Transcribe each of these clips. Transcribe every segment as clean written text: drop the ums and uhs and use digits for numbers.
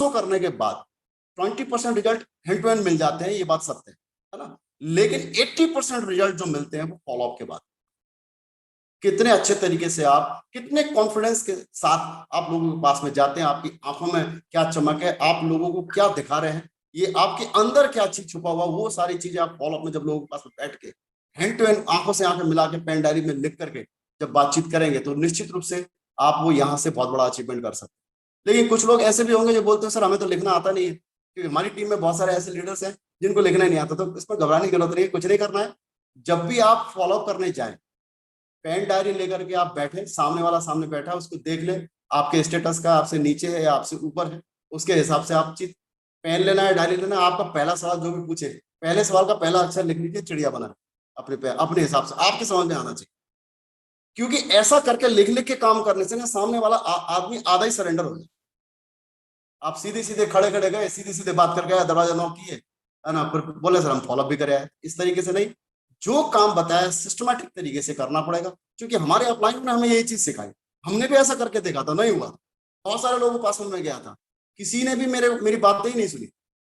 Show करने के बाद 20% रिजल्ट हैंड टू हैंड मिल जाते हैं, ये बात सत्य है ना। लेकिन 80% रिजल्ट जो मिलते हैं वो फॉलोअप के बाद। कितने अच्छे तरीके से आप, कितने कॉन्फिडेंस के साथ आप लोगों के पास में जाते हैं, आपकी आंखों में क्या चमक है, आप लोगों को क्या दिखा रहे हैं, ये आपके अंदर क्या चीज छुपा हुआ, वो सारी चीजें आप फॉलोअप में जब लोगों के पास में बैठ के हैंड टू हैंड आंखों से आंखें मिला के पेन डायरी में लिख करके जब बातचीत करेंगे तो निश्चित रूप से आप वो यहाँ से बहुत बड़ा अचीवमेंट कर सकते हैं। लेकिन कुछ लोग ऐसे भी होंगे जो बोलते हैं सर हमें तो लिखना आता नहीं है, क्योंकि हमारी टीम में बहुत सारे ऐसे लीडर्स हैं जिनको लिखना ही नहीं आता। तो इसमें घबराने की जरूरत नहीं है, कुछ नहीं करना है। जब भी आप फॉलोअप करने जाए, पेन डायरी लेकर के आप बैठे, सामने वाला सामने बैठा है उसको देख ले, आपके स्टेटस का आपसे नीचे है या आपसे ऊपर है, उसके हिसाब से आप चीज पेन लेना है, डायरी लेना है। आपका पहला सवाल जो भी पूछे, पहले सवाल का पहला अक्षर लिख लीजिए, चिड़िया बना अपने हिसाब से आपके समझ में आना चाहिए। क्योंकि ऐसा करके लिख लिख के काम करने से ना सामने वाला आदमी आधा ही सरेंडर हो जाए। आप सीधे सीधे खड़े खड़े गए, सीधे सीधे बात करके आए, दरवाजा नॉक किए, है ना, फिर बोले सर हम फॉलोअप भी करे आए, इस तरीके से नहीं। जो काम बताया सिस्टमैटिक तरीके से करना पड़ेगा, क्योंकि हमारे अपलाइन ने हमें यही चीज सिखाई। हमने भी ऐसा करके देखा था, नहीं हुआ। बहुत सारे लोगों के पास में गया था, किसी ने भी मेरी बातें ही नहीं सुनी,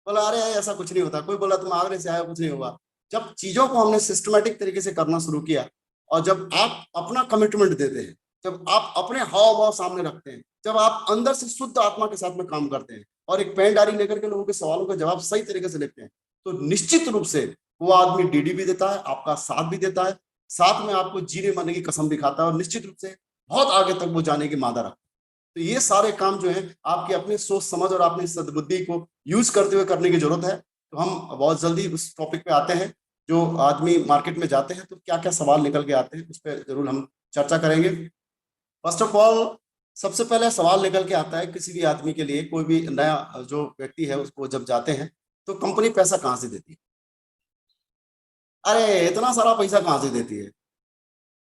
बोला अरे ऐसा कुछ नहीं होता, कोई बोला तुम आगरे से आए कुछ नहीं हुआ। जब चीजों को हमने सिस्टमैटिक तरीके से करना शुरू किया, और जब आप अपना कमिटमेंट देते हैं, जब आप अपने हाव भाव सामने रखते हैं, जब आप अंदर से शुद्ध आत्मा के साथ में काम करते हैं और एक पेन डायरी लेकर के लोगों के सवालों का जवाब सही तरीके से लिखते हैं, तो निश्चित रूप से वो आदमी डीडी भी देता है, आपका साथ भी देता है, साथ में आपको जीने मरने की कसम भी खाता है, और निश्चित रूप से बहुत आगे तक वो जाने की मादा रखता है। तो ये सारे काम जो है आपकी अपनी सोच समझ और अपनी सद्बुद्धि को यूज करते हुए करने की जरूरत है। तो हम बहुत जल्दी उस टॉपिक पे आते हैं, जो आदमी मार्केट में जाते हैं तो क्या क्या सवाल निकल के आते हैं, उस पर जरूर हम चर्चा करेंगे। फर्स्ट ऑफ ऑल, सबसे पहले सवाल निकल के आता है किसी भी आदमी के लिए, कोई भी नया जो व्यक्ति है उसको जब जाते हैं तो कंपनी पैसा कहाँ से देती है? अरे इतना सारा पैसा कहाँ से देती है?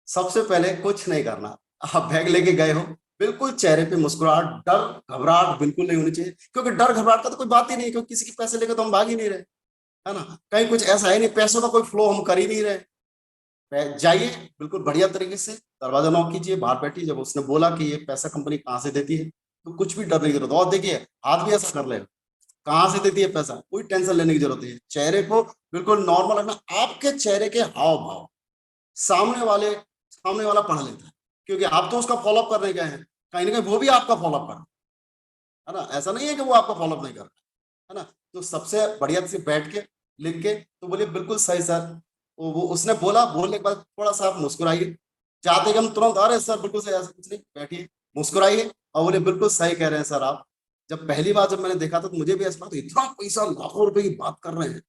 सबसे पहले कुछ नहीं करना, आप बैग लेके गए हो, बिल्कुल चेहरे पे मुस्कुराहट, डर घबराहट बिल्कुल नहीं होनी चाहिए, क्योंकि डर घबराहट का तो कोई बात ही नहीं, क्योंकि किसी के पैसे लेकर तो हम भाग ही नहीं रहे, है ना। कहीं कुछ ऐसा है नहीं, पैसों का कोई फ्लो हम कर ही नहीं रहे। जाइए बिल्कुल बढ़िया तरीके से, दरवाजा नॉक कीजिए, बाहर बैठिए। जब उसने बोला कि ये पैसा कंपनी कहाँ से देती है, तो कुछ भी डरने की जरूरत। और देखिए हाथ भी ऐसा कर ले, कहाँ से देती है पैसा, कोई टेंशन लेने की जरूरत नहीं है। चेहरे को बिल्कुल नॉर्मल रखना, आपके चेहरे के हाव भाव सामने वाला पढ़ लेता है, क्योंकि आप तो उसका फॉलोअप करने गए हैं, कहीं ना कहीं वो भी आपका फॉलोअप कर, है ना। ऐसा नहीं है कि वो आपका फॉलोअप नहीं कर रहा है ना। तो सबसे बढ़िया से बैठ के लिख के तो बोलिए बिल्कुल सही सर। वो उसने बोला, बोलने के बाद थोड़ा सा आप मुस्कुराइए, चाहते कि हम तुरंत अरे सर बिल्कुल सही, ऐसा कुछ नहीं, बैठिए मुस्कुराइए और बोले बिल्कुल सही कह रहे हैं सर आप। जब पहली बार जब मैंने देखा था तो मुझे भी ऐसा लगा, तो इतना पैसा, लाखों रुपए की बात कर रहे हैं,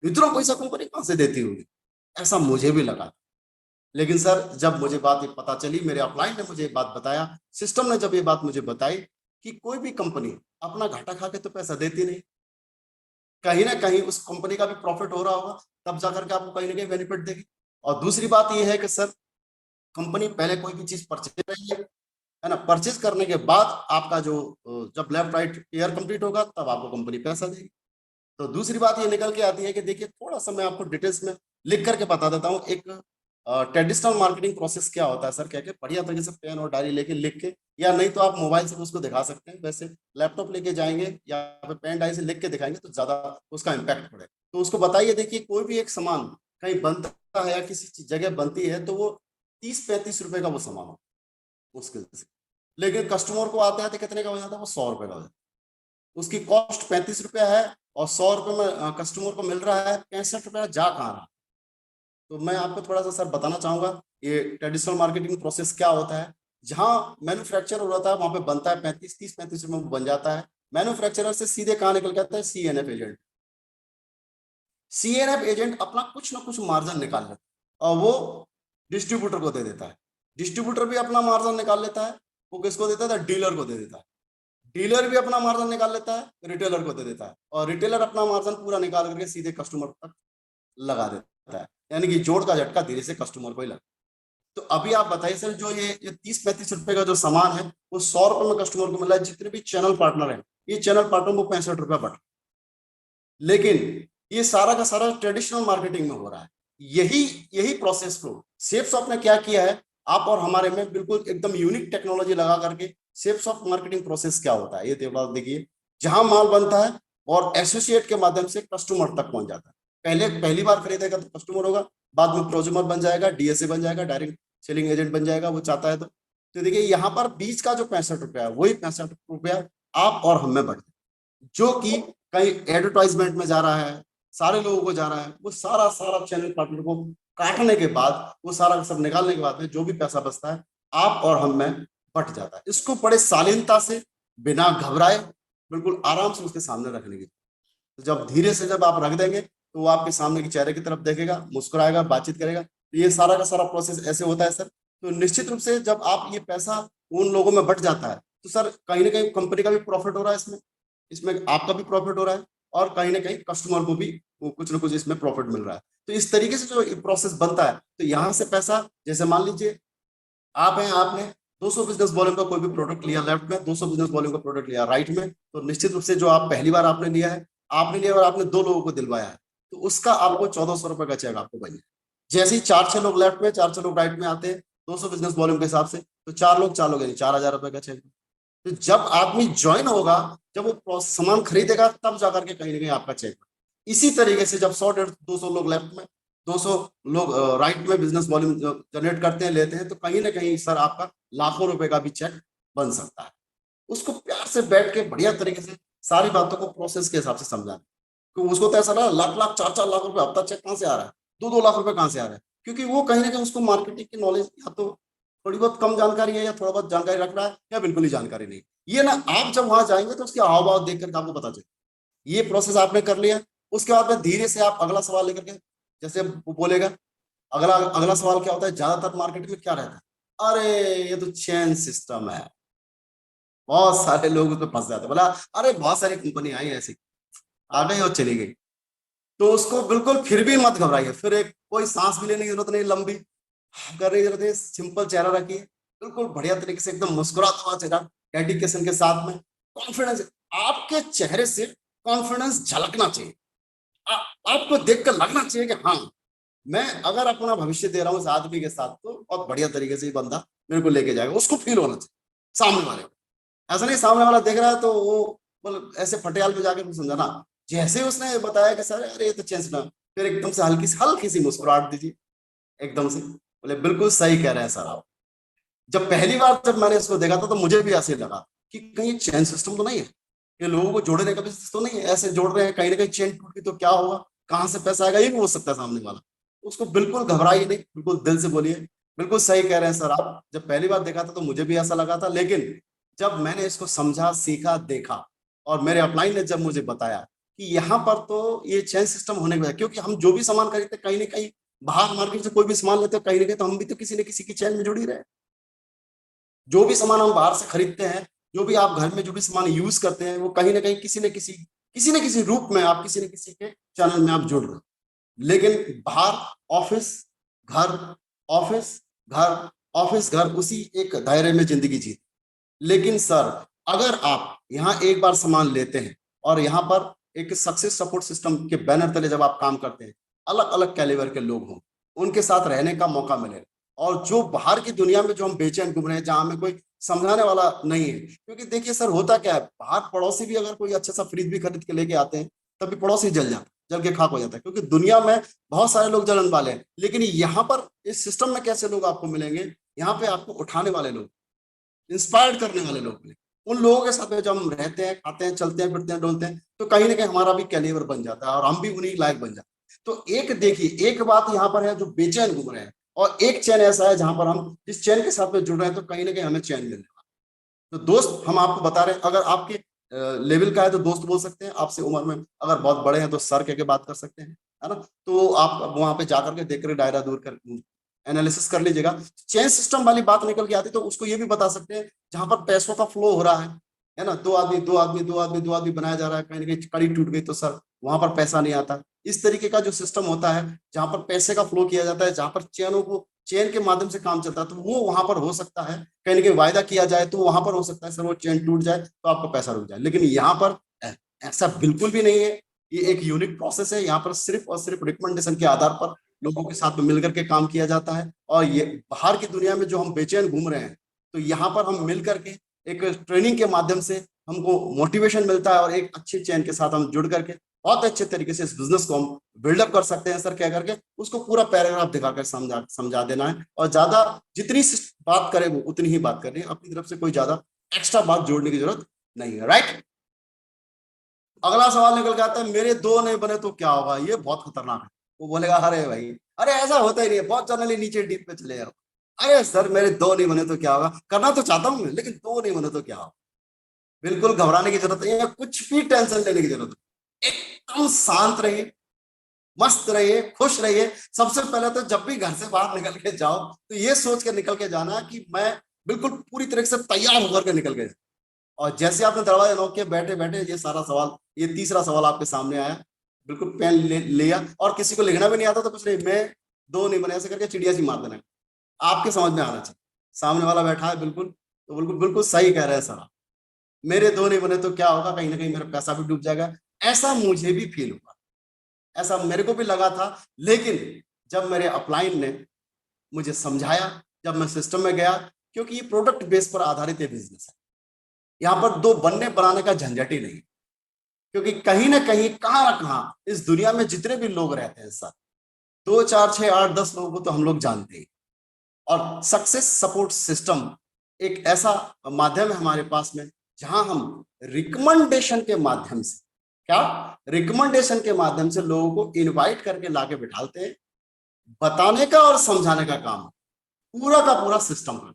इतना पैसा कंपनी कहाँ से देती होगी, ऐसा मुझे भी लगा। लेकिन सर जब मुझे बात ये पता चली, मेरे अपलाइन ने मुझे ये बात बताया, सिस्टम ने जब ये बात मुझे बताई कि कोई भी कंपनी अपना घाटा खा के तो पैसा देती नहीं, कहीं ना कहीं उस कंपनी का भी प्रॉफिट हो रहा होगा, तब जाकर के आपको कहीं ना कहीं बेनिफिट देगी। और दूसरी बात ये है कि सर कंपनी पहले कोई भी चीज परचेज रही है ना, परचेज करने के बाद आपका जो जब लेफ्ट राइट ईयर कंप्लीट होगा तब आपको कंपनी पैसा देगी। तो दूसरी बात ये निकल के आती है कि देखिए, थोड़ा सा मैं आपको डिटेल्स में लिख करके बता देता हूँ, एक ट्रेडिशनल मार्केटिंग प्रोसेस क्या होता है सर, क्या क्या बढ़िया तरीके से पेन और डायरी लेके लिख के, या नहीं तो आप मोबाइल से उसको दिखा सकते हैं, वैसे लैपटॉप लेके जाएंगे या फिर पेन डायरी से लिख के दिखाएंगे तो ज्यादा उसका इम्पैक्ट पड़ेगा। तो उसको बताइए, देखिए कोई भी एक सामान कहीं बनता है या किसी जगह बनती है तो वो 30-35 रुपए का वो सामान हो मुश्किल से, लेकिन कस्टमर को आता है तो कितने का हो जाता है, वो 100 रुपए का हो जाता है। उसकी कॉस्ट 35 रुपया है और 100 रुपए में कस्टमर को मिल रहा है 65 रुपया, जा कहाँ रहा। तो मैं आपको थोड़ा सा सर बताना चाहूंगा ये ट्रेडिशनल मार्केटिंग प्रोसेस क्या होता है। जहां मैन्युफैक्चर हो रहा था वहां पे बनता है 35-30-35 रुपए में बन जाता है। मैन्युफैक्चरर से सीधे कहाँ निकल के आता है, सीएनएफ एजेंट। सीएनएफ एजेंट अपना कुछ ना कुछ मार्जिन निकाल लेता है और वो डिस्ट्रीब्यूटर को दे देता है। डिस्ट्रीब्यूटर भी अपना मार्जिन निकाल लेता है, वो किसको देता है, डीलर को दे देता है। डीलर भी अपना मार्जिन निकाल लेता है, रिटेलर को दे देता है, और रिटेलर अपना मार्जिन पूरा निकाल करके सीधे कस्टमर तक लगा देता है। यानी कि जोड़ का झटका धीरे से कस्टमर को ही लगा। तो अभी आप बताइए सर, जो ये 30-35 रुपए का जो सामान है वो 100 रुपए में कस्टमर को मिल रहा है। जितने भी चैनल पार्टनर है, ये चैनल पार्टनर को 65 रुपया बट, लेकिन ये सारा का सारा ट्रेडिशनल मार्केटिंग में हो रहा है। यही यही प्रोसेस फ्लो सेफ्सॉफ्ट ने क्या किया है, आप और हमारे में बिल्कुल एकदम यूनिक टेक्नोलॉजी लगा करके सेफ्सॉफ्ट मार्केटिंग प्रोसेस क्या होता है ये तो देखिए। जहां माल बनता है और एसोसिएट के माध्यम से कस्टमर तक पहुंच जाता है। पहली बार खरीदेगा तो कस्टमर होगा, बाद में प्रोज्यूमर बन जाएगा, डीएसए बन जाएगा, डायरेक्ट सेलिंग एजेंट बन जाएगा, वो चाहता है तो देखिए यहाँ पर बीच का जो 65 रुपया है, वही 65 रुपया आप और हमें बढ़, जो कि कहीं एडवर्टाइजमेंट में जा रहा है, सारे लोगों को जा रहा है, वो सारा सारा चैनल पार्टनर को काटने के बाद, वो सारा सब निकालने के बाद में जो भी पैसा बचता है आप और हम में बट जाता है। इसको बड़े शालीनता से, बिना घबराए, बिल्कुल आराम से उसके सामने रखने की, तो जब धीरे से जब आप रख देंगे तो वो आपके सामने के चेहरे की तरफ देखेगा, मुस्कुराएगा, बातचीत करेगा। तो ये सारा का सारा प्रोसेस ऐसे होता है सर। तो निश्चित रूप से जब आप ये पैसा उन लोगों में बट जाता है तो सर कहीं ना कहीं कंपनी का भी प्रॉफिट हो रहा है, इसमें इसमें आपका भी प्रॉफिट हो रहा है, और कहीं ना कहीं कस्टमर को भी कुछ ना कुछ इसमें प्रॉफिट मिल रहा है। तो इस तरीके से जो प्रोसेस बनता है, तो यहाँ से पैसा, जैसे मान लीजिए आप हैं, आपने 200 बिजनेस वॉल्यूम का कोई भी प्रोडक्ट लिया लेफ्ट में, 200 बिजनेस वॉल्यूम का प्रोडक्ट लिया राइट में, तो निश्चित रूप से जो आप पहली बार आपने लिया है, और आपने 2 लोगों को दिलवाया है, तो उसका आपको 1400 रुपए का चेक आपको बने। जैसे ही 4-6 लोग लेफ्ट में, 4-6 लोग राइट में आते हैं 200 बिजनेस वॉल्यूम के हिसाब से, तो 4 लोग यानी 4000 रुपए का चेक। तो जब आदमी ज्वाइन होगा, जब वो सामान खरीदेगा, तब जाकर के कहीं ना कहीं आपका चेक। इसी तरीके से जब 100-150-200 लोग लेफ्ट में, 200 लोग राइट में बिजनेस वॉल्यूम जनरेट करते हैं, लेते हैं, तो कहीं ना कहीं सर आपका लाखों रुपए का भी चेक बन सकता है। उसको प्यार से बैठ के बढ़िया तरीके से सारी बातों को प्रोसेस के हिसाब से समझाना। तो उसको तो ऐसा ना लाख लाख 4-4 लाख रुपए हफ्ता चेक कहाँ से आ रहा है, 2-2 लाख रुपए कहाँ से आ रहा है, क्योंकि वो कहीं ना कहीं उसको मार्केटिंग की नॉलेज या तो थोड़ी बहुत कम जानकारी है, या थोड़ा बहुत जानकारी रख रहा है, या बिल्कुल ही जानकारी नहीं। ये ना आप जब वहां जाएंगे तो उसके हाव भाव देख करके आपको पता चले। ये प्रोसेस आपने कर लिया, उसके बाद में धीरे से आप अगला सवाल लेकर के, जैसे वो बोलेगा, अगला अगला सवाल क्या होता है, ज्यादातर मार्केट में क्या रहता है, अरे ये तो चेन सिस्टम है, बहुत सारे लोग उसमें फंस जाते हैं, बोला अरे बहुत सारी कंपनी आई ऐसी, आ गई और चली गई। तो उसको बिल्कुल फिर भी मत घबराइए, फिर एक कोई सांस भी लेने की जरूरत नहीं, लंबी करने की जरूरत है, सिंपल चेहरा रखिए, बिल्कुल बढ़िया तरीके से एकदम मुस्कुराता हुआ चेहरा, डेडिकेशन के साथ में, कॉन्फिडेंस, आपके चेहरे से कॉन्फिडेंस झलकना चाहिए। आपको देखकर लगना चाहिए कि हाँ, मैं अगर अपना भविष्य दे रहा हूँ इस आदमी के साथ, तो बहुत बढ़िया तरीके से ये बंदा मेरे को लेके जाएगा, उसको फील होना चाहिए सामने वाले को। ऐसा नहीं सामने वाला देख रहा है तो वो मतलब ऐसे फटियाल में जाकर समझाना। जैसे उसने बताया कि सर अरे ये तो चेंज ना, फिर एकदम से हल्की सी मुस्कुराहट दीजिए, एकदम से बोले बिल्कुल सही कह रहे हैं सर आप। जब पहली बार जब मैंने इसको देखा था तो मुझे भी ऐसे लगा कि कहीं चेन सिस्टम तो नहीं है, ये लोगों को जोड़ने का बिजनेस तो नहीं है, ऐसे जोड़ रहे हैं, कहीं ना कहीं चेन टूट गई तो क्या होगा, कहाँ से पैसा आएगा, ये भी हो सकता है सामने वाला। उसको बिल्कुल घबराइए नहीं, बिल्कुल दिल से बोलिए, बिल्कुल सही कह रहे हैं सर आप। जब पहली बार देखा था तो मुझे भी ऐसा लगा था, लेकिन जब मैंने इसको समझा, सीखा, देखा, और मेरे अपलाइन ने जब मुझे बताया कि यहाँ पर तो ये चेन सिस्टम होने की वजह, क्योंकि हम जो भी सामान खरीदते कहीं ना कहीं, बाहर मार्केट से कोई भी सामान लेते हैं कहीं ना कहीं, तो हम भी तो किसी न किसी की चेन में जुड़ी रहे। जो भी सामान हम बाहर से खरीदते हैं, जो भी आप घर में जो भी सामान यूज करते हैं, वो कहीं ना कहीं किसी न किसी रूप में आप किसी न किसी के चैनल में आप जुड़ रहे हैं। लेकिन बाहर ऑफिस घर, ऑफिस घर, ऑफिस घर, उसी एक दायरे में जिंदगी जीते। लेकिन सर अगर आप यहाँ एक बार सामान लेते हैं और यहाँ पर एक सक्सेस सपोर्ट सिस्टम के बैनर तले जब आप काम करते हैं, अलग अलग कैलिबर के लोग हों, उनके साथ रहने का मौका मिले, और जो बाहर की दुनिया में जो हम बेचैन घूम रहे हैं, जहां हमें कोई समझाने वाला नहीं है, क्योंकि देखिए सर होता क्या है, बाहर पड़ोसी भी अगर कोई अच्छा सा फ्रिज भी खरीद के लेके आते हैं, तभी पड़ोसी जल जाता है, जल के खाक हो जाता है, क्योंकि दुनिया में बहुत सारे लोग जलन वाले हैं। लेकिन यहाँ पर इस सिस्टम में कैसे लोग आपको मिलेंगे, यहाँ पे आपको उठाने वाले लोग, इंस्पायर्ड करने वाले लोग मिले। उन लोगों के साथ में जब हम रहते हैं, खाते हैं, चलते हैं, फिरते हैं, डोलते हैं, तो कहीं ना कहीं हमारा भी कैलिबर बन जाता है और हम भी उन्हीं लायक बन जाते हैं। तो एक देखिए, एक बात यहाँ पर है जो बेचैन घूम रहे हैं, और एक चैन ऐसा है जहां पर हम जिस चैन के साथ में जुड़ रहे हैं, तो कहीं ना कहीं हमें चैन मिलने वाला। तो दोस्त हम आपको बता रहे हैं, अगर आपके लेवल का है तो दोस्त बोल सकते हैं, आपसे उम्र में अगर बहुत बड़े हैं तो सर कह के बात कर सकते हैं, है ना। तो आप वहां पे जाकर के देख कर दायरा दूर कर एनालिसिस कर लीजिएगा। चेन सिस्टम वाली बात निकल के आती तो उसको ये भी बता सकते हैं, जहां पर पैसों का फ्लो हो रहा है ना, 2 आदमी बनाया जा रहा है, कहीं ना कहीं कड़ी टूट गई तो सर वहां पर पैसा नहीं आता। इस तरीके का जो सिस्टम होता है, जहां पर पैसे का फ्लो किया जाता है, जहां पर चेन के माध्यम से काम चलता है, तो वो वहां पर हो सकता है, कहीं ना कहीं वायदा किया जाए तो वहां पर हो सकता है सर वो चेन टूट जाए तो आपका पैसा रुक जाए। लेकिन यहाँ पर ऐसा बिल्कुल भी नहीं है। ये एक यूनिक प्रोसेस है, यहाँ पर सिर्फ और सिर्फ रिकमेंडेशन के आधार पर लोगों के साथ में मिलकर के काम किया जाता है। और ये बाहर की दुनिया में जो हम बेचैन घूम रहे हैं, तो यहाँ पर हम मिलकर के एक ट्रेनिंग के माध्यम से हमको मोटिवेशन मिलता है और एक अच्छी चेन के साथ हम जुड़ करके बहुत अच्छे तरीके से इस बिजनेस को हम बिल्डअप कर सकते हैं सर। क्या करके उसको पूरा पैराग्राफ दिखाकर समझा समझा देना है, और ज्यादा जितनी बात करे वो उतनी ही बात करनी है, अपनी तरफ से कोई ज्यादा एक्स्ट्रा बात जोड़ने की जरूरत नहीं है। राइट। अगला सवाल निकल के आता है, मेरे दो नहीं बने तो क्या होगा। ये बहुत खतरनाक है। वो बोलेगा अरे भाई, अरे ऐसा होता ही नहीं है, बहुत जनरली नीचे डीप पे चले जाओ। अरे सर मेरे दो नहीं बने तो क्या होगा, करना तो चाहता हूं मैं, लेकिन दो नहीं बने तो क्या होगा। बिल्कुल घबराने की जरूरत नहीं है, कुछ भी टेंशन लेने की जरूरत नहीं, एकदम शांत रहिए, मस्त रहिए, खुश रहिए। सबसे पहले तो जब भी घर से बाहर निकल के जाओ तो ये सोच के निकल के जाना कि मैं बिल्कुल पूरी तरह से तैयार होकर के निकल गए। और जैसे आपने दरवाजा नॉक किया, बैठे बैठे ये सारा सवाल, ये तीसरा सवाल आपके सामने आया, बिल्कुल पेन लिया, और किसी को लिखना भी नहीं आता तो कुछ नहीं, मैं दो नहीं बने ऐसे करके चिड़िया सी मार देना, आपके समझ में आना चाहिए। सामने वाला बैठा है बिल्कुल, तो बिल्कुल बिल्कुल सही कह रहे हैं सर। मेरे दो नहीं बने तो क्या होगा, कहीं ना कहीं मेरा पैसा भी डूब जाएगा। ऐसा मुझे भी फील हुआ, ऐसा मेरे को भी लगा था। लेकिन जब मेरे अपलाइन ने मुझे समझाया, जब मैं सिस्टम में गया, क्योंकि ये प्रोडक्ट बेस पर आधारित है बिजनेस है, यहाँ पर दो बनने बनाने का झंझट ही नहीं। क्योंकि कहीं ना कहीं, कहां ना कहां इस दुनिया में जितने भी लोग रहते हैं सर, 2 4 6 8 10 लोगों को तो हम लोग जानते हैं। और सक्सेस सपोर्ट सिस्टम एक ऐसा माध्यम है हमारे पास में, जहां हम रिकमेंडेशन के माध्यम से, क्या रिकमेंडेशन के माध्यम से लोगों को इनवाइट करके लाके बिठाते हैं, बताने का और समझाने का काम पूरा का पूरा सिस्टम का।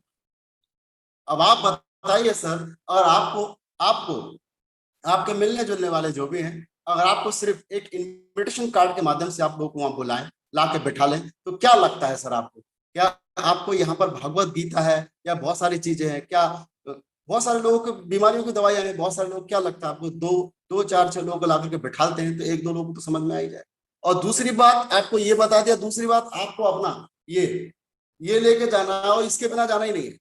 अब आप बताइए सर, और आपको आपको आपके मिलने जुलने वाले जो भी हैं, अगर आपको सिर्फ एक इनविटेशन कार्ड के माध्यम से आप लोगों को वहां बुलाएं, ला के बैठा लें, तो क्या लगता है सर आपको, क्या आपको यहाँ पर भगवत गीता है या बहुत सारी चीजें हैं क्या, बहुत सारे लोगों की बीमारियों की दवाइयां हैं, बहुत सारे लोग, क्या लगता है आपको, दो दो चार छह लोगों को ला करके बैठाते हैं तो एक दो लोगों को तो समझ में आ ही जाए। और दूसरी बात आपको ये बता दिया, दूसरी बात आपको अपना ये लेके जाना है, और इसके बिना जाना ही नहीं है,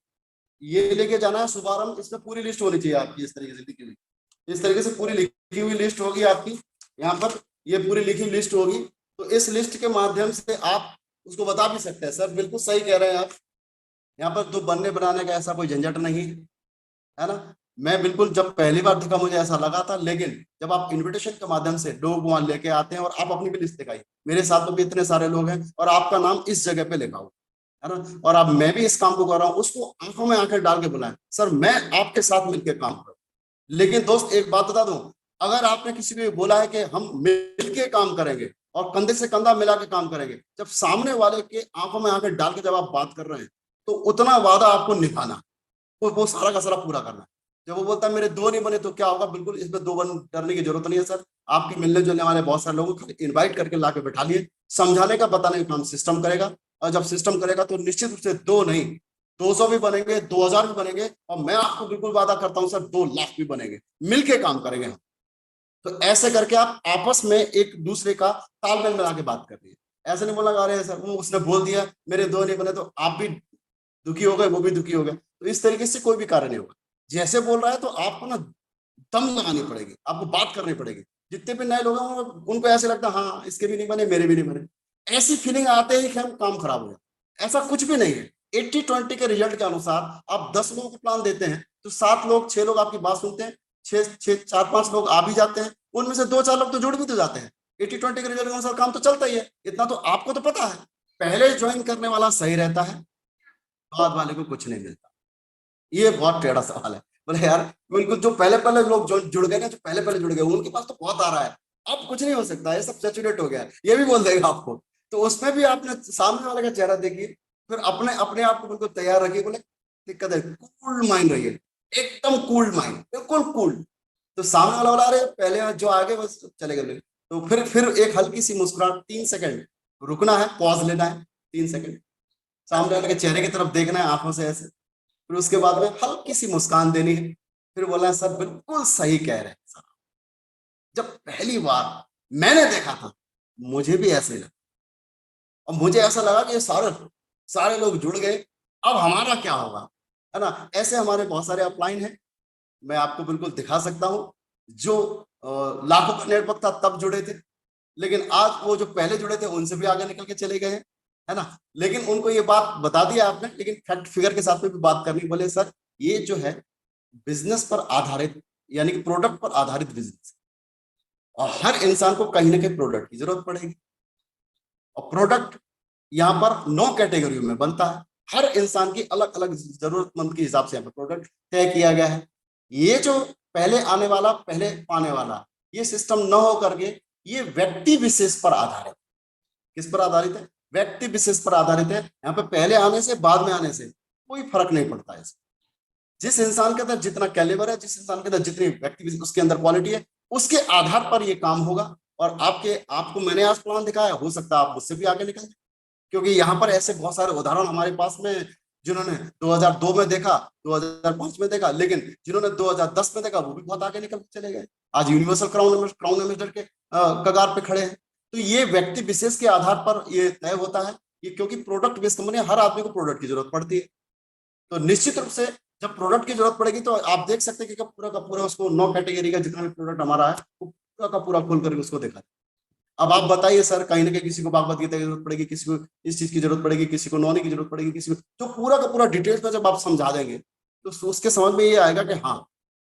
ये लेके जाना है शुभारंभ, इसमें पूरी लिस्ट होनी चाहिए आपकी, इस तरीके से लिखी हुई, इस तरीके से पूरी लिखी हुई लिस्ट होगी आपकी यहाँ पर, ये पूरी लिखी हुई लिस्ट होगी। तो इस लिस्ट के माध्यम से आप उसको बता भी सकते हैं, सर बिल्कुल सही कह रहे हैं आप, यहाँ पर तो बनने बनाने का ऐसा कोई झंझट नहीं है ना। मैं बिल्कुल, जब पहली बार देखा मुझे ऐसा लगा था, लेकिन जब आप इनविटेशन के माध्यम से लोग वहां लेके आते हैं, और आप अपनी भी लिस्ट दिखाई, मेरे साथ तो भी इतने सारे लोग हैं और आपका नाम इस जगह पे लिखा हुआ है ना, और अब मैं भी इस काम को कर रहा हूँ, उसको आंखों में आंखें डाल के बुलाएं, सर मैं आपके साथ मिलकर काम करूँ। लेकिन दोस्त एक बात बता दूं, अगर आपने किसी को बोला है कि हम मिलके काम करेंगे और कंधे से कंधा मिला के काम करेंगे, जब सामने वाले के आंखों में आंखें डाल के जब आप बात कर रहे हैं, तो उतना वादा आपको निभाना, वो सारा का सारा पूरा करना है। जब वो बोलता है मेरे दो नहीं बने तो क्या होगा, बिल्कुल इसमें दो बन डरने की जरूरत नहीं है सर। आपके मिलने जुलने वाले बहुत सारे लोगों को इन्वाइट करके ला के बैठा लिए, समझाने का बताने का काम सिस्टम करेगा, और जब सिस्टम करेगा तो निश्चित रूप से दो नहीं, 200 भी बनेंगे, 2000 भी बनेंगे, और मैं आपको बिल्कुल वादा करता हूं सर 2 लाख भी बनेंगे, मिलके काम करेंगे हम। तो ऐसे करके आप आपस में एक दूसरे का तालमेल मिला के बात कर रही है। ऐसे नहीं बोलना अरे सर वो उसने बोल दिया मेरे दो नहीं बने तो आप भी दुखी हो गए, वो भी दुखी हो गए, तो इस तरीके से कोई भी कार्य नहीं होगा। जैसे बोल रहा है तो आपको ना दम लगानी पड़ेगी, आपको बात करनी पड़ेगी। जितने भी नए लोग हैं उनको ऐसे लगता है हाँ इसके भी नहीं बने, मेरे भी नहीं बने, ऐसी फीलिंग आते ही कि हम काम खराब हो जाए। ऐसा कुछ भी नहीं है। 80-20 के रिजल्ट के अनुसार आप 10 लोगों को प्लान देते हैं तो 7 लोग 6 लोग आपकी बात सुनते हैं, 4-5 लोग आ भी जाते हैं, उनमें से 2-4 लोग तो जुड़ भी तो जाते हैं। 80-20 के रिजल्ट के अनुसार काम तो चलता ही है, इतना तो आपको तो पता है। पहले ज्वाइन करने वाला सही रहता है, बाद वाले को कुछ नहीं मिलता। ये बहुत टेढ़ा सवाल है। बोले यार बिल्कुल, जो पहले पहले लोग जो जुड़ गए ना, जो पहले पहले जुड़ गए उनके पास तो बहुत आ रहा है, अब कुछ नहीं हो सकता, ये सब सैचुरेट हो गया है, ये भी बोल देगा आपको। तो उसमें भी आपने सामने वाले का चेहरा देखिए, फिर अपने अपने आप को बिल्कुल तैयार रखिए। बोले दिक्कत है, कूल माइंड रहिए, एकदम कूल माइंड, बिल्कुल कूल। तो सामने वाला बोला अरे पहले जो आगे बस चले गए, तो फिर एक हल्की सी मुस्कुराहट, 3 सेकंड रुकना है, पॉज लेना है, 3 सेकंड सामने वाले के चेहरे की तरफ देखना है आंखों से ऐसे, फिर उसके बाद में हल्की सी मुस्कान देनी है, फिर बोला सर बिल्कुल सही कह रहे हैं सर। जब पहली बार मैंने देखा था मुझे भी ऐसे लगा, और मुझे ऐसा लगा कि ये सारे सारे लोग जुड़ गए, अब हमारा क्या होगा, है ना। ऐसे हमारे बहुत सारे अपलाइन हैं, मैं आपको बिल्कुल दिखा सकता हूँ, जो लाखों का नेटवर्क था तब जुड़े थे, लेकिन आज वो जो पहले जुड़े थे उनसे भी आगे निकल के चले गए हैं, है ना। लेकिन उनको ये बात बता दिया आपने, लेकिन फैक्ट फिगर के साथ में भी बात करनी। बोले सर ये जो है बिजनेस पर आधारित यानी कि प्रोडक्ट पर आधारित बिजनेस। और हर इंसान को कहीं ना कहीं प्रोडक्ट की जरूरत पड़ेगी, और प्रोडक्ट यहाँ पर 9 कैटेगरी में बनता है। हर इंसान की अलग अलग जरूरतमंद के हिसाब से यहाँ पर प्रोडक्ट तय किया गया है। ये जो पहले आने वाला पहले पाने वाला ये सिस्टम न हो करके ये व्यक्ति विशेष पर आधारित। किस पर आधारित है? व्यक्ति विशेष पर आधारित है। यहाँ पे पहले आने से बाद में आने से कोई फर्क नहीं पड़ता है। जिस इंसान के अंदर जितना कैलिबर है, जिस इंसान के अंदर जितनी व्यक्ति उसके अंदर क्वालिटी है, उसके आधार पर ये काम होगा। और आपको मैंने आज प्लान दिखाया, हो सकता है आप मुझसे भी आगे निकल जाए, क्योंकि यहाँ पर ऐसे बहुत सारे उदाहरण हमारे पास में, जिन्होंने 2002 में देखा, 2005 में देखा, लेकिन जिन्होंने 2010 में देखा वो भी बहुत आगे निकल चले गए, आज यूनिवर्सल क्राउन एम्बेसडर के कगार पे खड़े हैं। तो ये व्यक्ति विशेष के आधार पर ये तय होता है, ये क्योंकि प्रोडक्ट बेस्ड कंपनी, हर आदमी को प्रोडक्ट की जरूरत पड़ती है। तो निश्चित रूप से जब प्रोडक्ट की जरूरत पड़ेगी तो आप देख सकते हैं कि पूरा का पूरा उसको 9 कैटेगरी का जितना भी प्रोडक्ट हमारा है वो पूरा का पूरा खोल करके उसको देखा। अब आप बताइए सर, कहीं ना कहीं किसी को भागवत गीता की जरूरत पड़ेगी, किसी को इस चीज की जरूरत पड़ेगी, किसी को नौनी की जरूरत पड़ेगी, किसी को, जो पूरा का पूरा डिटेल्स में जब आप समझा देंगे तो उसके समझ में ये आएगा कि हाँ,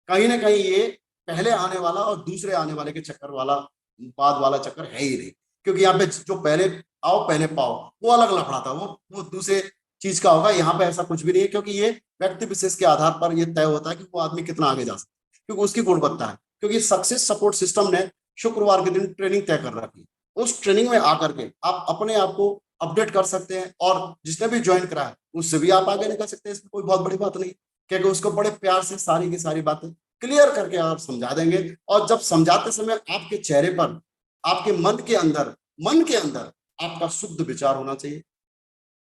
कहीं ना कहीं ये पहले आने वाला और दूसरे आने वाले के चक्कर वाला, बाद वाला चक्कर है ही नहीं। क्योंकि यहाँ पे जो पहले आओ पहले पाओ वो अलग लफड़ा था, वो दूसरे चीज का होगा। यहाँ पे ऐसा कुछ भी नहीं है, क्योंकि ये व्यक्ति विशेष के आधार पर ये तय होता है कि वो आदमी कितना आगे जा सकता है, क्योंकि उसकी गुणवत्ता है। क्योंकि सक्सेस सपोर्ट सिस्टम ने शुक्रवार के दिन ट्रेनिंग तय कर रखी है। उस ट्रेनिंग में आकर के आप अपने आप को अपडेट कर सकते हैं, और जिसने भी ज्वाइन करा है उससे भी आप आगे निकल सकते हैं। इसमें कोई बहुत बड़ी बात नहीं, क्योंकि उसको बड़े प्यार से सारी की सारी बातें क्लियर करके आप समझा देंगे। और जब समझाते समय आपके चेहरे पर, आपके मन के अंदर आपका शुद्ध विचार होना चाहिए,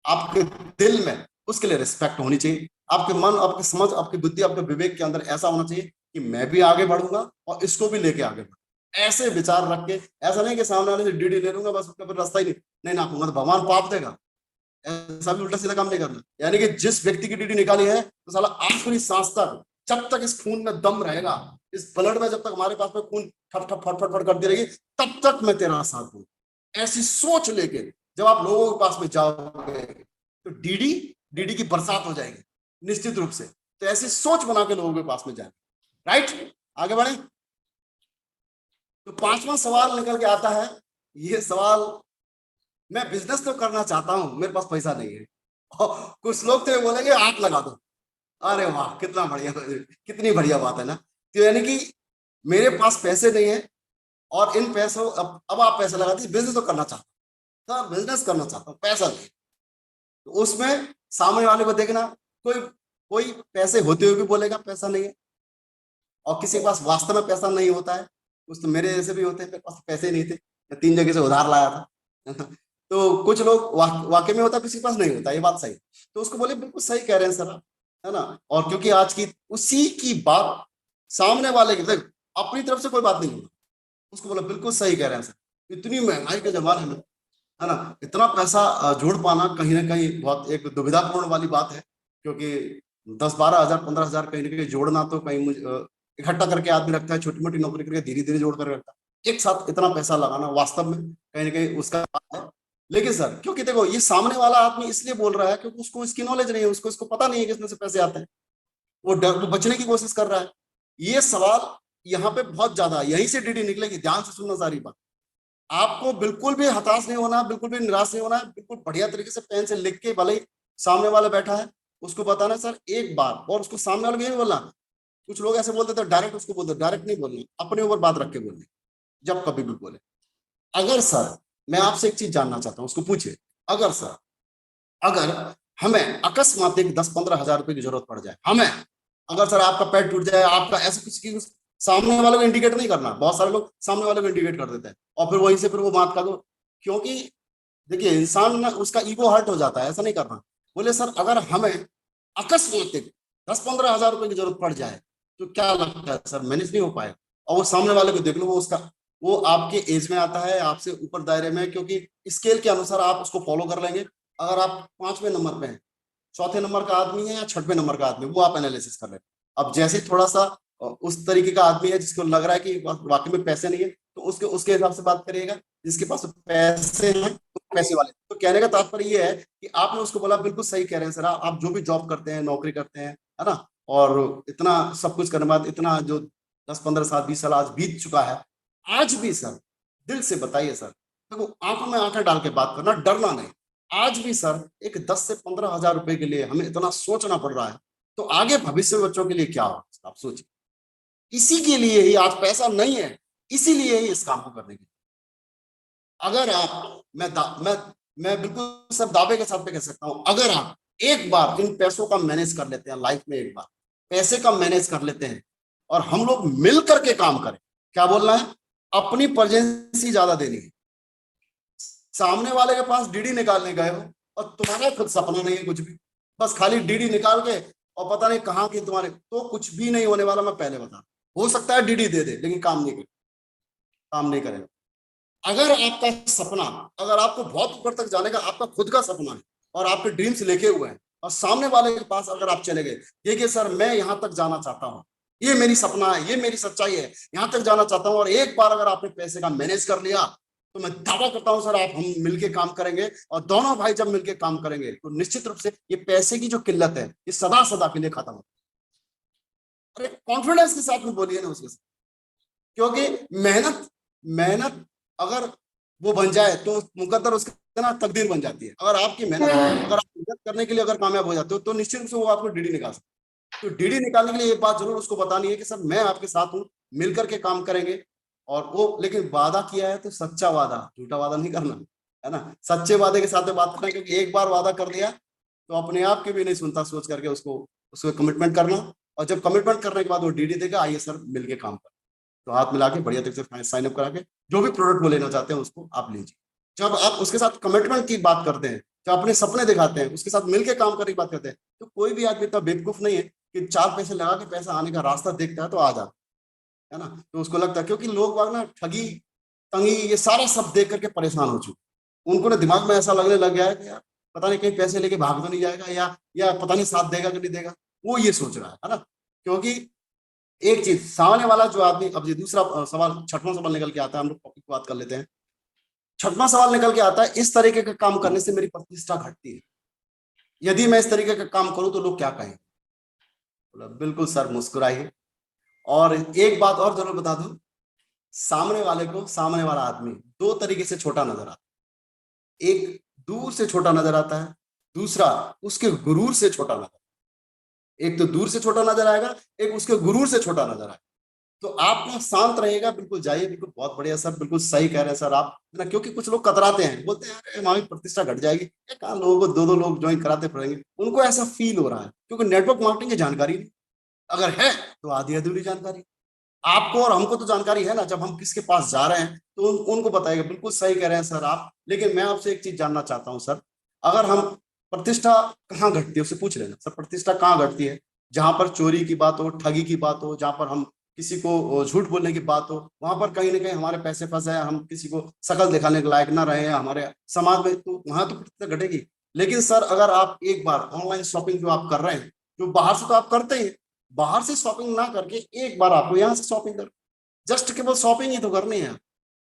आपके दिल में उसके लिए रिस्पेक्ट होनी चाहिए, आपके मन, आपकी समझ, आपकी बुद्धि, आपके विवेक के अंदर ऐसा होना चाहिए कि मैं भी आगे बढ़ूंगा और इसको भी लेके आगे बढ़ूंगा। ऐसे विचार रख के, ऐसा नहीं कि सामने वाले से डीडी ले लूंगा बस, उसका फिर रास्ता ही नहीं नापूंगा तो भगवान पाप देगा। ऐसा भी उल्टा सीधा काम नहीं करना। यानी कि जिस व्यक्ति की डीडी निकाली है तो साला आखिरी सांस तक, जब तक इस खून में दम रहेगा, इस ब्लड में जब तक हमारे पास में खून ठप ठप फट फट फट करती रहेगी, तब तक मैं तेरा साथ दूं। ऐसी सोच लेके जब आप लोगों के पास में जाओगे तो डीडी डीडी की बरसात हो जाएगी निश्चित रूप से। तो ऐसी सोच बना के लोगों के पास में जाए। राइट, आगे बढ़े। तो 5वां सवाल निकल के आता है। ये सवाल, मैं बिजनेस तो करना चाहता हूं, मेरे पास पैसा नहीं है। और कुछ लोग तो बोलेंगे हाथ लगा दो। अरे वाह, कितना बढ़िया, कितनी बढ़िया बात है ना। तो यानी कि मेरे पास पैसे नहीं है और इन पैसों, अब आप पैसा लगा दीजिए, बिजनेस तो करना चाहता हूँ, तो बिजनेस करना चाहता हूँ, पैसा नहीं। तो उसमें सामने वाले को देखना, कोई कोई पैसे होते हुए भी बोलेगा पैसा नहीं है, और किसी के पास वास्तव में पैसा नहीं होता है। कुछ तो मेरे जैसे भी होते हैं, मेरे पास पैसे नहीं थे, मैं 3 जगह से उधार लाया था। तो कुछ लोग वाकई में होता है, किसी के पास नहीं होता, ये बात सही। तो उसको बोले बिल्कुल सही कह रहे हैं सर आप, है ना। और क्योंकि आज की उसी की बात सामने वाले की, अपनी तरफ से कोई बात नहीं होती, उसको बोला बिल्कुल सही कह रहे हैं सर, इतनी महंगाई के जमाने में, है ना, इतना पैसा जोड़ पाना कहीं ना कहीं बहुत एक दुविधापूर्ण वाली बात है। क्योंकि 10-12 हजार 15 हजार कहीं ना कहीं जोड़ना, तो कहीं मुझे इकट्ठा करके आदमी रखता है, छोटी मोटी नौकरी करके धीरे धीरे जोड़ कर रखता है, एक साथ इतना पैसा लगाना वास्तव में कहीं ना कहीं उसका है। लेकिन सर, क्योंकि देखो ये सामने वाला आदमी इसलिए बोल रहा है क्योंकि उसको इसकी नॉलेज नहीं है, उसको इसको पता नहीं है कि इसमें से पैसे आते हैं, वो बचने की कोशिश कर रहा है। ये सवाल यहाँ पे बहुत ज्यादा, यहीं से डीडी निकलेगी, ध्यान से सुनना सारी बात। आपको बिल्कुल भी हताश नहीं होना, बिल्कुल भी निराश नहीं होना है, बिल्कुल बढ़िया तरीके से पेन से लिख के, भले ही सामने वाला बैठा है उसको बताना सर एक बार, और उसको सामने वाले को यही बोलना। कुछ लोग ऐसे बोलते थे डायरेक्ट, उसको बोलते डायरेक्ट नहीं बोलना, अपने ऊपर बात रख के बोलनी जब कभी भी बोले। अगर सर, मैं आपसे एक चीज जानना चाहता हूँ, उसको पूछे, अगर सर, अगर हमें अकस्मात एक 10-15 हजार रुपए की जरूरत पड़ जाए, हमें, अगर सर आपका पैर टूट जाए, आपका ऐसा कुछ की, सामने वाले को इंडिकेट नहीं करना। बहुत सारे लोग सामने वाले को इंडिकेट कर देते हैं और फिर वहीं से फिर वो बात कर दो, क्योंकि देखिए इंसान ना, उसका ईगो हर्ट हो जाता है, ऐसा नहीं करना। बोले सर अगर हमें अकस्मात 10-15 हजार रुपए की जरूरत पड़ जाए तो क्या लगता है सर मैनेज नहीं हो पाएगा? और वो सामने वाले को देख लो, वो आपके एज में आता है, आपसे ऊपर दायरे में, क्योंकि स्केल के अनुसार आप उसको फॉलो कर लेंगे। अगर आप 5वें नंबर पे हैं, चौथे नंबर का आदमी है या 6वें नंबर का आदमी, वो आप एनालिसिस कर लें। अब जैसे थोड़ा सा उस तरीके का आदमी है जिसको लग रहा है कि वाकई में पैसे नहीं है, तो उसके उसके हिसाब से बात करिएगा। जिसके पास पैसे हैं तो पैसे वाले। तो कहने का तात्पर्य ये है कि आपने उसको बोला बिल्कुल सही कह रहे हैं सर, आप जो भी जॉब करते हैं, नौकरी करते हैं, है ना, और इतना सब कुछ करने के बाद इतना जो 10-15 साल 20 साल आज बीत चुका है, आज भी सर दिल से बताइए सर, देखो आंखों में आंखें डाल के बात करना, डरना नहीं। आज भी सर एक 10 से 15 हजार रुपए के लिए हमें इतना सोचना पड़ रहा है, तो आगे भविष्य में बच्चों के लिए क्या होगा आप सोचिए। इसी के लिए ही आज पैसा नहीं है, इसीलिए ही इस काम को करने के लिए। अगर आप मैं बिल्कुल सब दावे के साथ पे कह सकता हूं, अगर आप एक बार इन पैसों का मैनेज कर लेते हैं लाइफ में, एक बार पैसे का मैनेज कर लेते हैं और हम लोग मिल करके काम करें, क्या बोलना है, अपनी प्रेजेंसी ज्यादा देनी है। सामने वाले के पास डीडी निकालने गए हो और तुम्हारा खुद सपना नहीं है कुछ भी, बस खाली डीडी निकाल के और पता नहीं कहाँ की तुम्हारे, तो कुछ भी नहीं होने वाला। मैं पहले बता, हो सकता है डीडी दे दे लेकिन काम नहीं करेगा। अगर आपका सपना, अगर आपको बहुत ऊपर तक जाने का आपका खुद का सपना है और आपके ड्रीम्स लेके हुए हैं और सामने वाले के पास अगर आप चले गए, देखिए सर मैं यहां तक जाना चाहता हूँ, ये मेरी सपना है, ये मेरी सच्चाई है, यहां तक जाना चाहता हूँ, और एक बार अगर आपने पैसे का मैनेज कर लिया तो मैं दावा करता हूं सर आप हम मिलके काम करेंगे, और दोनों भाई जब मिलके काम करेंगे तो निश्चित रूप से ये पैसे की जो किल्लत है ये सदा सदा के लिए खत्म हो। अरे कॉन्फिडेंस के साथ में बोलिए ना उसके साथ, क्योंकि मेहनत मेहनत अगर वो बन जाए तो मुकद्दर उसका ना तकदीर बन जाती है। अगर आपकी मेहनत, अगर आप मेहनत करने के लिए अगर कामयाब हो जाते हो तो निश्चित रूप से वो आपको डीडी निकाल सकते। तो डीडी निकालने के लिए एक बात जरूर उसको बतानी है कि सर मैं आपके साथ हूँ, मिलकर के काम करेंगे। और वो लेकिन वादा किया है तो सच्चा वादा, झूठा वादा नहीं करना है ना, सच्चे वादे के साथ में बात करना है, क्योंकि एक बार वादा कर दिया तो अपने आप के भी नहीं सुनता, सोच करके उसको कमिटमेंट करना। और जब कमिटमेंट करने के बाद वो डीडी देगा, आइए सर मिलके काम कर, तो हाथ मिला के बढ़िया तरीके से साइन अप करा के जो भी प्रोडक्ट वो लेना चाहते हैं उसको आप लीजिए। जब आप उसके साथ कमिटमेंट की बात करते हैं, जब अपने सपने दिखाते हैं, उसके साथ मिलकर काम करने की बात करते हैं, तो कोई भी आदमी इतना बेवकूफ नहीं है कि 4 पैसे लगा के पैसा आने का रास्ता देखता है तो आ जाता है ना, तो उसको लगता है, क्योंकि लोग बाग ना ठगी तंगी ये सारा सब देख करके परेशान हो चुके, उनको ना दिमाग में ऐसा लगने लग गया है कि यार पता नहीं कहीं पैसे लेके भाग तो नहीं जाएगा, या पता नहीं साथ देगा कि नहीं देगा, वो ये सोच रहा है ना। क्योंकि एक चीज सामने वाला जो आदमी, अब ये दूसरा सवाल, छठवां सवाल निकल के आता है, हम लोग टॉपिक की बात कर लेते हैं। छठवां सवाल निकल के आता है, इस तरीके का काम करने से मेरी प्रतिष्ठा घटती है, यदि मैं इस तरीके का काम करूं तो लोग क्या कहेंगे। बोला बिल्कुल सर मुस्कुराइए, और एक बात और जरूर बता दूं, सामने वाले को, सामने वाला आदमी 2 तरीके से छोटा नजर आता है, एक दूर से छोटा नजर आता है, दूसरा उसके गुरूर से छोटा नजर, एक तो दूर से छोटा नजर आएगा, एक उसके गुरूर से छोटा नजर आएगा। तो आप ना शांत रहेगा, बिल्कुल जाइए, बिल्कुल बहुत बढ़िया सर, बिल्कुल सही कह रहे हैं सर आप, है ना, क्योंकि कुछ लोग कतराते हैं, बोलते हैं अरे हमारी प्रतिष्ठा घट जाएगी, कहाँ लोगों को 2-2 लोग ज्वाइन कराते पड़ेंगे, उनको ऐसा फील हो रहा है क्योंकि नेटवर्क मार्केटिंग की जानकारी नहीं, अगर है तो आधी अधूरी जानकारी। आपको और हमको तो जानकारी है ना, जब हम किसके पास जा रहे हैं तो उनको बताएगा, बिल्कुल सही कह रहे हैं सर आप। लेकिन मैं आपसे एक चीज जानना चाहता हूँ सर, अगर हम, प्रतिष्ठा कहाँ घटती है उससे पूछ लेना सर, प्रतिष्ठा कहाँ घटती है, जहां पर चोरी की बात हो, ठगी की बात हो, जहां पर हम किसी को झूठ बोलने की बात हो, वहां पर कहीं ना कहीं हमारे पैसे फंस जाए, हम किसी को शकल दिखाने के लायक ना रहे हमारे समाज में, तो वहां तो प्रतिष्ठा घटेगी। लेकिन सर अगर आप एक बार ऑनलाइन शॉपिंग जो आप कर रहे हैं, जो बाहर से तो आप करते हैं, बाहर से शॉपिंग ना करके एक बार आपको यहाँ से शॉपिंग कर, जस्ट केवल शॉपिंग ही तो करनी है,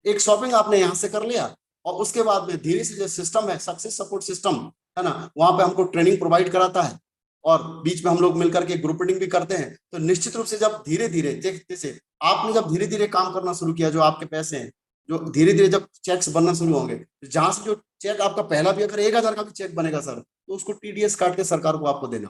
एक शॉपिंग आपने यहाँ से कर लिया, और उसके बाद में धीरे से जो सिस्टम है, सक्सेस सपोर्ट सिस्टम है ना, वहां पे हमको ट्रेनिंग प्रोवाइड कराता है, और बीच में हम लोग मिलकर के ग्रुप रीडिंग भी करते हैं। तो निश्चित रूप से जब धीरे धीरे जैसे आपने जब धीरे धीरे काम करना शुरू किया, जो आपके पैसे हैं जो धीरे धीरे जब चेक्स बनना शुरू होंगे, जहां से जो चेक आपका पहला भी अगर 1,000 का भी चेक बनेगा सर, तो उसको टीडीएस काट के सरकार को आपको देना।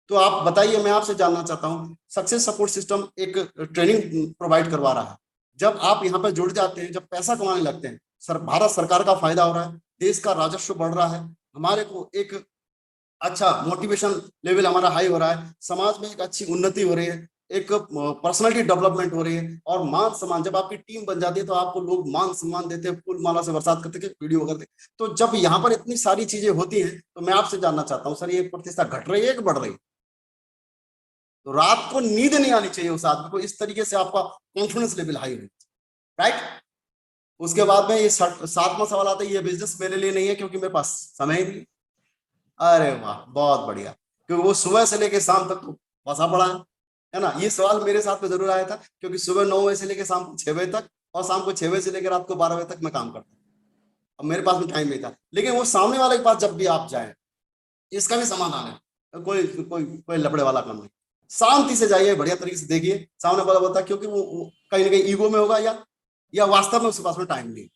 तो आप बताइए, मैं आपसे जानना चाहता हूँ, सक्सेस सपोर्ट सिस्टम एक ट्रेनिंग प्रोवाइड करवा रहा है, जब आप यहाँ पर जुड़ जाते हैं, जब पैसा कमाने लगते हैं, सर भारत सरकार का फायदा हो रहा है, देश का राजस्व बढ़ रहा है, हमारे को एक अच्छा मोटिवेशन लेवल हमारा हाई हो रहा है, समाज में एक अच्छी उन्नति हो रही है, एक पर्सनालिटी डेवलपमेंट हो रही है, और मान सम्मान, जब आपकी टीम बन जाती है तो आपको लोग मान सम्मान देते हैं, फूल माला से बरसात करते हैं, वीडियो करते हैं। तो जब यहाँ पर इतनी सारी चीजें होती हैं, तो मैं आपसे जानना चाहता हूँ सर, ये प्रतिष्ठा घट रही है कि बढ़ रही है? तो रात को नींद नहीं आनी चाहिए उस आदमी को, इस तरीके से आपका कॉन्फिडेंस लेवल हाई होना चाहिए, राइट। उसके बाद में ये 7वां सवाल आता है, ये बिजनेस मेरे लिए नहीं है क्योंकि मेरे पास समय ही नहीं। अरे वाह बहुत बढ़िया, क्योंकि वो सुबह से लेकर शाम तक तो फंसा पड़ा है ना। ये सवाल मेरे साथ में जरूर आया था, क्योंकि सुबह 9 बजे से लेकर शाम को 6 बजे तक, और शाम को 6 बजे से लेकर रात को 12 बजे तक मैं काम करता हूँ, अब मेरे पास में टाइम नहीं था। लेकिन वो सामने वाले के पास जब भी आप जाए, इसका भी समाधान है, कोई कोई कोई लफड़े वाला काम नहीं, शांति से जाइए, बढ़िया तरीके से देखिए सामने वाला बता, क्योंकि वो कहीं ना कहीं ईगो में होगा, या वास्तव में उसके पास में टाइम नहीं,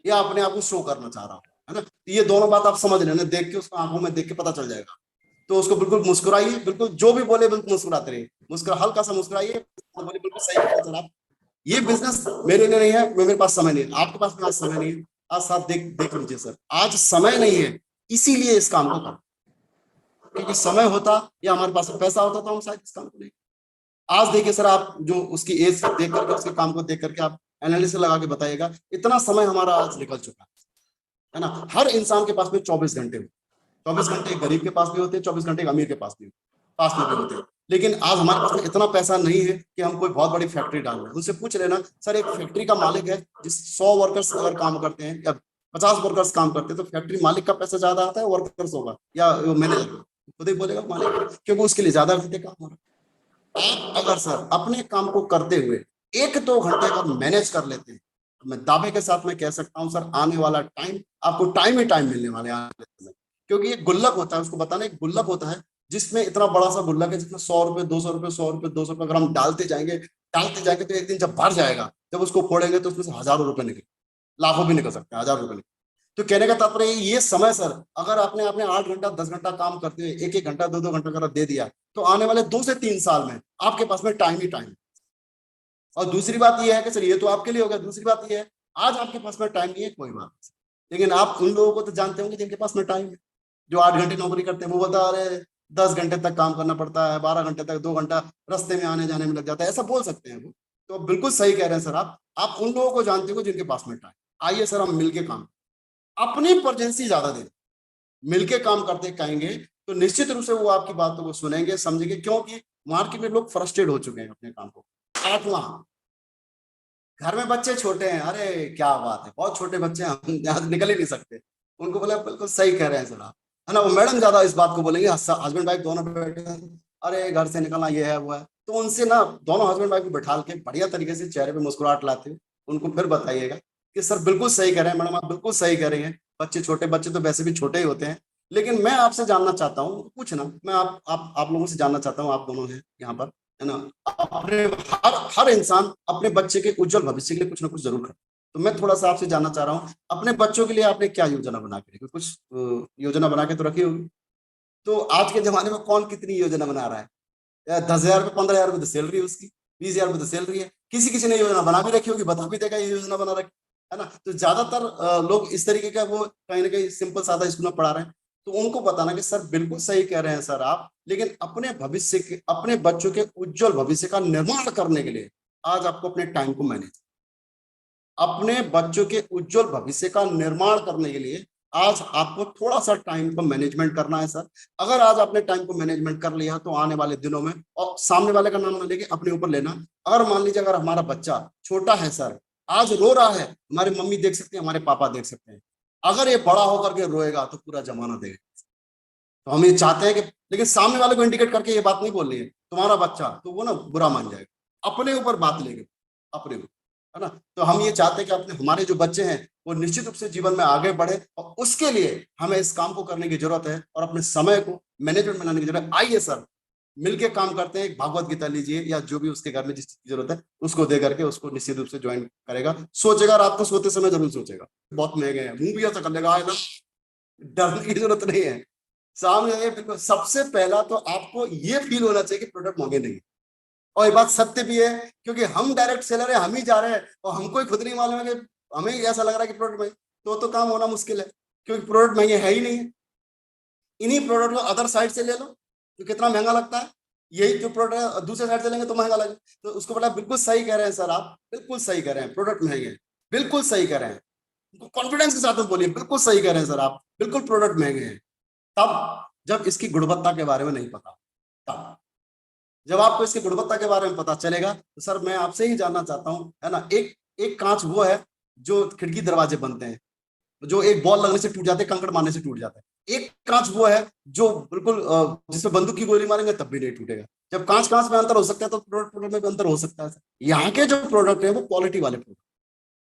या अपने आप को शो करना चाह रहा हो, है ना। तो ये दोनों बात आप समझ लेना, देख के उसको आंखों में देख के पता चल जाएगा। तो उसको बिल्कुल मुस्कुराइए, बिल्कुल जो भी बोले बिल्कुल मुस्कुराते रहिए, हल्का सा मुस्कुराइए, बोले बिल्कुल सही है सर आप, ये बिजनेस मेरे लिए नहीं है, मेरे पास समय नहीं है, आपके पास में आज समय नहीं है, आज साथ देख देख लीजिए सर, आज समय नहीं है, इसीलिए इस काम को कर, क्योंकि समय होता या हमारे पास पैसा होता तो हम शायद इस काम को नहीं। आज देखिए सर, आप जो उसकी एज देख करके, उसके काम को देख करके आप एनालिसिस लगा के बताइएगा, इतना समय हमारा आज निकल चुका है ना। हर इंसान के पास में 24 घंटे, 24 घंटे गरीब के पास भी होते हैं, 24 घंटे अमीर के पास में भी होते हैं। लेकिन आज हमारे पास में इतना पैसा नहीं है कि हम कोई बहुत बड़ी फैक्ट्री डाल रहे हैं। उनसे पूछ लेना सर, एक फैक्ट्री का मालिक है, जिस 100 वर्कर्स अगर काम करते हैं या 50 वर्कर्स काम करते हैं, तो फैक्ट्री मालिक का पैसा ज्यादा आता है वर्कर्स होगा या मैनेजर, खुद ही बोलेगा मालिक, क्योंकि उसके लिए ज्यादा घंटे काम हो रहा है। आप अगर सर अपने काम को करते हुए 1-2 घंटे अगर मैनेज कर लेते हैं, तो मैं दावे के साथ मैं कह सकता हूं सर, आने वाला टाइम आपको टाइम ही टाइम मिलने वाले आने वाले, क्योंकि ये गुल्लक होता है, उसको बताना, एक गुल्लक होता है जिसमें इतना बड़ा सा गुल्लक है, जिसमें 100 रुपए, 200 रुपए, 100 रुपए, 200 रुपए अगर हम डालते जाएंगे तो एक दिन जब भर जाएगा, जब उसको फोड़ेंगे तो उसमें से हजारों रुपए निकले, लाखों भी निकल सकते हैं, 1000 रुपए निकले। तो कहने का तात्पर्य ये समय सर, अगर आपने आपने 8 घंटा 10 घंटा काम करते हुए 1-1 घंटा 2-2 घंटा अगर दे दिया, तो आने वाले 2 से 3 साल में आपके पास में टाइम ही टाइम। और दूसरी बात यह है कि सर, ये तो आपके लिए हो गया, दूसरी बात यह है आज आपके पास में टाइम नहीं है, कोई बात नहीं, लेकिन आप उन लोगों को तो जानते होंगे जिनके पास में टाइम है, जो 8 घंटे नौकरी करते हैं, वो बोलता है अरे 10 घंटे तक काम करना पड़ता है, 12 घंटे तक, 2 घंटा रास्ते में आने जाने में लग जाता है, ऐसा बोल सकते हैं वो। तो बिल्कुल सही कह रहे हैं सर आप उन लोगों को जानते हो जिनके पास में टाइम। आइए सर, हम मिलके काम, अपनी प्रेजेंसी ज्यादा दें, मिलके काम करते कहेंगे, तो निश्चित रूप से वो आपकी बातों को सुनेंगे, समझेंगे, क्योंकि मार्केट में लोग फ्रस्ट्रेट हो चुके हैं अपने काम को। 8वां, घर में बच्चे छोटे हैं, अरे क्या बात है, बहुत छोटे बच्चे हैं, हम यहाँ से निकल ही नहीं सकते। उनको बोला बिल्कुल सही कह रहे हैं सर आप, है ना। वो मैडम ज्यादा इस बात को बोलेंगे, हस्बैंड वाइफ दोनों बैठे हैं, अरे घर से निकलना ये है वो है, तो उनसे ना दोनों हस्बैंड वाइफ को बैठा के बढ़िया तरीके से चेहरे पे मुस्कुराहट लाते हुए उनको फिर बताइएगा कि सर बिल्कुल सही कह रहे हैं मैडम, आप बिल्कुल सही कह रही हैं, बच्चे छोटे, बच्चे तो वैसे भी छोटे ही होते हैं, लेकिन मैं आपसे जानना चाहता हूँ कुछ ना, मैं आप लोगों से जानना चाहता हूँ, आप दोनों हैं यहाँ पर, है ना। अपने हर इंसान अपने बच्चे के उज्जवल भविष्य के लिए कुछ ना कुछ जरूर करता है। तो मैं थोड़ा सा आपसे जानना चाह रहा हूँ, अपने बच्चों के लिए आपने क्या योजना बना के रखी, कुछ योजना बना के तो रखी होगी। तो आज के जमाने में कौन कितनी योजना बना रहा है, 10,000 रुपये, 15,000 रुपये तो सैलरी है उसकी, 20,000 रुपये तो सैलरी है, किसी किसी ने योजना बना भी रखी होगी, बता भी देगा ये योजना बना रखी, है ना। तो ज्यादातर लोग इस तरीके का वो कहीं ना कहीं सिंपल सादा स्कूल में पढ़ा रहे हैं। तो उनको बताना कि सर बिल्कुल सही कह रहे हैं सर आप, लेकिन अपने भविष्य के, अपने बच्चों के उज्जवल भविष्य का निर्माण करने के लिए आज आपको अपने टाइम को मैनेज, अपने बच्चों के उज्जवल भविष्य का निर्माण करने के लिए आज आपको थोड़ा सा टाइम को मैनेजमेंट करना है सर। अगर आज आपने टाइम को मैनेजमेंट कर लिया तो आने वाले दिनों में, और सामने वाले का नाम ना लेके अपने ऊपर लेना, अगर मान लीजिए अगर हमारा बच्चा छोटा है सर, आज रो रहा है, हमारी मम्मी देख सकते हैं, हमारे पापा देख सकते हैं, अगर ये बड़ा होकर के रोएगा तो पूरा जमाना देगा। तो हम ये चाहते हैं कि, लेकिन सामने वाले को इंडिकेट करके ये बात नहीं बोलनी है तुम्हारा बच्चा, तो वो ना बुरा मान जाएगा, अपने ऊपर बात लेंगे, अपने ऊपर, है ना। तो हम ये चाहते हैं कि अपने हमारे जो बच्चे हैं वो निश्चित रूप से जीवन में आगे बढ़े, और उसके लिए हमें इस काम को करने की जरूरत है, और अपने समय को मैनेजमेंट बनाने की जरूरत है। आइए सर, मिलके काम करते हैं, एक भागवत गीता लीजिए, या जो भी उसके घर में जिस चीज की जरूरत है उसको दे करके उसको निश्चित रूप से ज्वाइन करेगा, सोचेगा, रात को सोते समय जरूर सोचेगा, बहुत महंगे हैं, मुंह भी ऐसा कर लेगा, है ना, डरने की जरूरत नहीं है। सामने आए, बिल्कुल सबसे पहला तो आपको ये फील होना चाहिए कि प्रोडक्ट महंगे नहीं है, और ये बात सत्य भी है, क्योंकि हम डायरेक्ट सेलर है, हम ही जा रहे हैं, और हमको ही खुद नहीं मालूम है कि हमें ऐसा लग रहा है कि प्रोडक्ट महंगे, तो काम होना मुश्किल है, क्योंकि प्रोडक्ट महंगे है ही नहीं है। इन्हीं प्रोडक्ट को अदर साइड से ले लो तो कितना महंगा लगता है, यही जो प्रोडक्ट है दूसरे साइड से लेंगे तो महंगा लगे, तो उसको बोला बिल्कुल सही कह रहे हैं सर आप, बिल्कुल सही कह रहे हैं, प्रोडक्ट महंगे हैं, बिल्कुल सही कह रहे हैं, कॉन्फिडेंस के साथ में बोलिए बिल्कुल सही कह रहे हैं सर आप, बिल्कुल प्रोडक्ट महंगे हैं। तब जब इसकी गुणवत्ता के बारे में नहीं पता, तब जब आपको इसकी गुणवत्ता के बारे में पता चलेगा, तो सर मैं आपसे ही जानना चाहता हूं, है ना, एक एक कांच वो है जो खिड़की दरवाजे बनते हैं, जो एक बॉल लगने से टूट जाते हैं, कंकड़ मारने से टूट जाता है, एक कांच वो है जो बिल्कुल जिसमें बंदूक की गोली मारेंगे तब भी नहीं टूटेगा। जब कांच कांच में अंतर हो सकता है तो प्रोडक्ट में भी अंतर हो सकता है। यहाँ के जो प्रोडक्ट है वो क्वालिटी वाले प्रोडक्ट,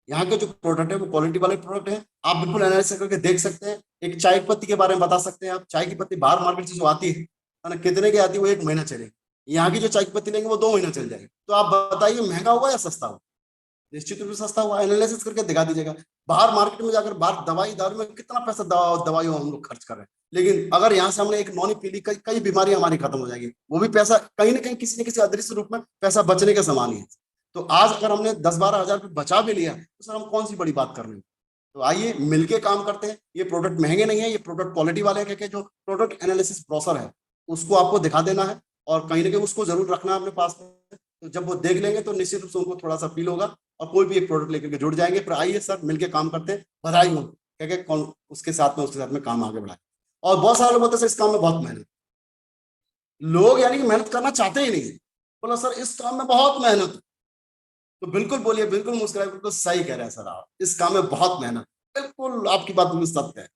यहाँ के जो प्रोडक्ट है वो क्वालिटी वाले प्रोडक्ट है, आप बिल्कुल एनालिसिस करके देख सकते हैं। एक चाय की पत्ती के बारे में बता सकते हैं आप, चाय की पत्ती बाहर मार्केट से जो आती है ना, कितने की आती है, वो 1 महीना चलेगी, यहाँ की जो चाय की पत्ती लेंगे वो 2 महीना चल जाएगी। तो आप बताइए महंगा हुआ या सस्ता हुआ? निश्चित रूप से सस्ता हुआ। एनालिसिस करके दिखा दीजिएगा। बाहर मार्केट में जाकर बाहर दवाई दारू में कितना पैसा दवाइयों हम लोग खर्च कर रहे हैं, लेकिन अगर यहाँ से हमने एक नौनी पी ली, कई बीमारी हमारी खत्म हो जाएगी। वो भी पैसा कहीं ना कहीं किसी न किसी अदृश्य रूप में पैसा बचने के समान ही है। तो आज अगर हमने 10-12 हजार रुपये बचा भी लिया तो सर हम कौन सी बड़ी बात कर रहे हैं। तो आइए मिलके काम करते हैं। ये प्रोडक्ट महंगे नहीं है, ये प्रोडक्ट क्वालिटी वाले हैं। जो प्रोडक्ट एनालिसिस प्रोसेस है उसको आपको दिखा देना है और कहीं ना कहीं उसको जरूर रखना है अपने पास में। तो जब वो देख लेंगे तो निश्चित रूप से उनको थोड़ा सा फील होगा और कोई भी एक प्रोडक्ट लेकर के जुड़ जाएंगे। फिर आइए सर मिलके काम करते हैं, बधाई हो क्या कौन उसके साथ में काम आगे बढ़ाए। और बहुत सारे लोग बोलते हैं इस काम में बहुत मेहनत, लोग यानी कि मेहनत करना चाहते ही नहीं। बोला सर इस काम में बहुत मेहनत, तो बिल्कुल बोलिए, बिल्कुल मुस्कुराए, बिल्कुल सही कह रहे हैं सर आप, इस काम में बहुत मेहनत, बिल्कुल आपकी बात बिल्कुल सत्य है।